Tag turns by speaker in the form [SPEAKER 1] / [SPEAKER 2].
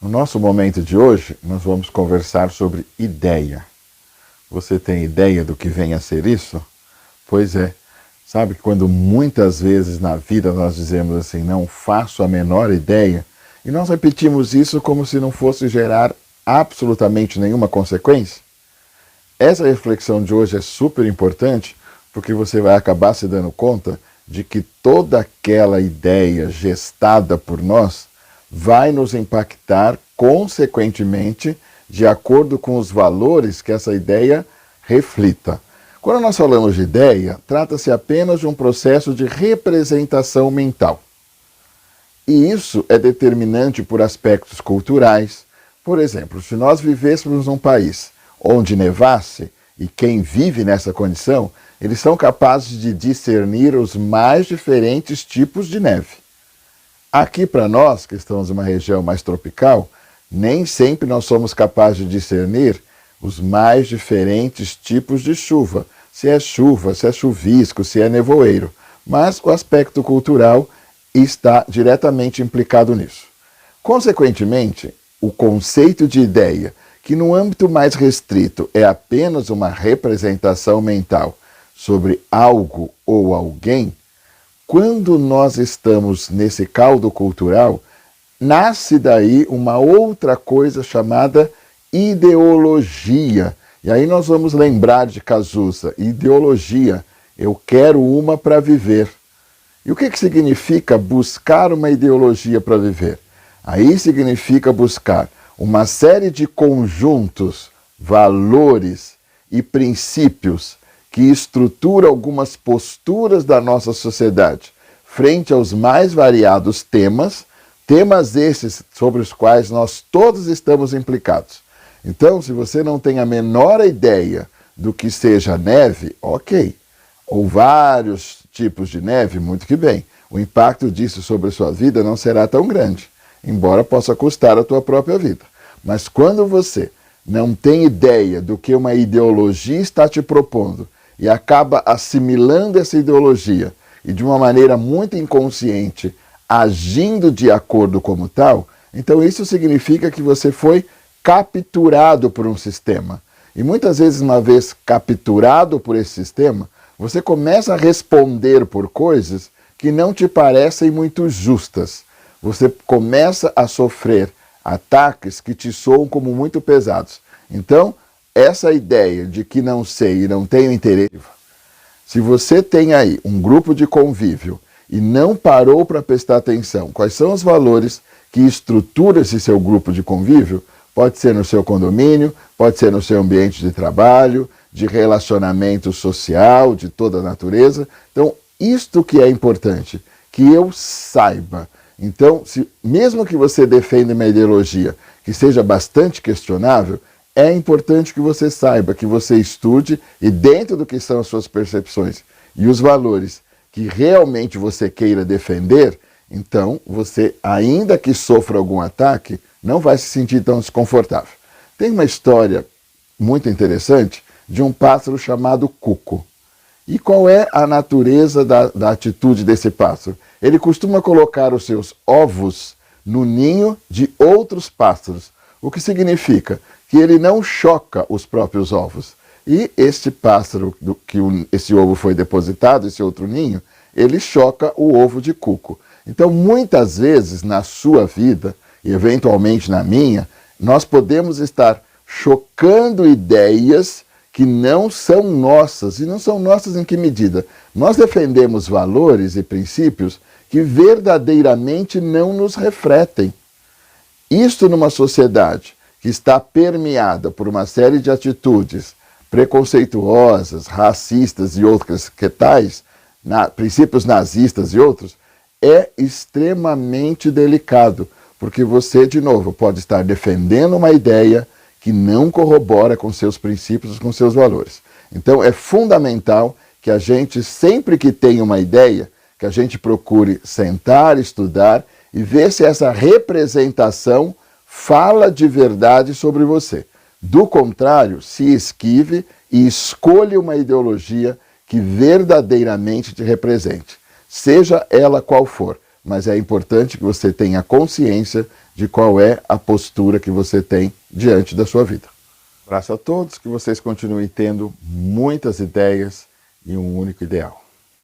[SPEAKER 1] No nosso momento de hoje, nós vamos conversar sobre ideia. Você tem ideia do que vem a ser isso? Pois é. Sabe que quando muitas vezes na vida nós dizemos assim, não faço a menor ideia, e nós repetimos isso como se não fosse gerar absolutamente nenhuma consequência? Essa reflexão de hoje é super importante, porque você vai acabar se dando conta de que toda aquela ideia gestada por nós vai nos impactar consequentemente de acordo com os valores que essa ideia reflita. Quando nós falamos de ideia, trata-se apenas de um processo de representação mental. E isso é determinante por aspectos culturais. Por exemplo, se nós vivêssemos num país onde nevasse, e quem vive nessa condição, eles são capazes de discernir os mais diferentes tipos de neve. Aqui para nós, que estamos em uma região mais tropical, nem sempre nós somos capazes de discernir os mais diferentes tipos de chuva, se é chuvisco, se é nevoeiro. Mas o aspecto cultural está diretamente implicado nisso. Consequentemente, o conceito de ideia, que no âmbito mais restrito é apenas uma representação mental sobre algo ou alguém, quando nós estamos nesse caldo cultural, nasce daí uma outra coisa chamada ideologia. E aí nós vamos lembrar de Cazuza, ideologia, eu quero uma para viver. E o que significa buscar uma ideologia para viver? Aí significa buscar uma série de conjuntos, valores e princípios que estrutura algumas posturas da nossa sociedade frente aos mais variados temas esses sobre os quais nós todos estamos implicados. Então, se você não tem a menor ideia do que seja neve, ok. Ou vários tipos de neve, muito que bem. O impacto disso sobre a sua vida não será tão grande, embora possa custar a tua própria vida. Mas quando você não tem ideia do que uma ideologia está te propondo e acaba assimilando essa ideologia e de uma maneira muito inconsciente, agindo de acordo como tal, então isso significa que você foi capturado por um sistema. E muitas vezes, uma vez capturado por esse sistema, você começa a responder por coisas que não te parecem muito justas. Você começa a sofrer ataques que te soam como muito pesados. Então, essa ideia de que não sei e não tenho interesse, se você tem aí um grupo de convívio e não parou para prestar atenção quais são os valores que estruturam esse seu grupo de convívio, pode ser no seu condomínio, pode ser no seu ambiente de trabalho, de relacionamento social, de toda a natureza. Então, isto que é importante, que eu saiba. Então, mesmo que você defenda uma ideologia que seja bastante questionável, é importante que você saiba, que você estude e dentro do que são as suas percepções e os valores que realmente você queira defender, então você, ainda que sofra algum ataque, não vai se sentir tão desconfortável. Tem uma história muito interessante de um pássaro chamado cuco. E qual é a natureza da atitude desse pássaro? Ele costuma colocar os seus ovos no ninho de outros pássaros, o que significa que ele não choca os próprios ovos. E este pássaro, esse ovo foi depositado, esse outro ninho, ele choca o ovo de cuco. Então, muitas vezes na sua vida, e eventualmente na minha, nós podemos estar chocando ideias que não são nossas. E não são nossas em que medida? Nós defendemos valores e princípios que verdadeiramente não nos refletem. Isto numa sociedade que está permeada por uma série de atitudes preconceituosas, racistas e outras que tais, princípios nazistas e outros, é extremamente delicado, porque você, de novo, pode estar defendendo uma ideia que não corrobora com seus princípios, com seus valores. Então é fundamental que a gente, sempre que tem uma ideia, que a gente procure sentar, estudar e ver se essa representação fala de verdade sobre você. Do contrário, se esquive e escolha uma ideologia que verdadeiramente te represente, seja ela qual for. Mas é importante que você tenha consciência de qual é a postura que você tem diante da sua vida. Abraço a todos, que vocês continuem tendo muitas ideias e um único ideal.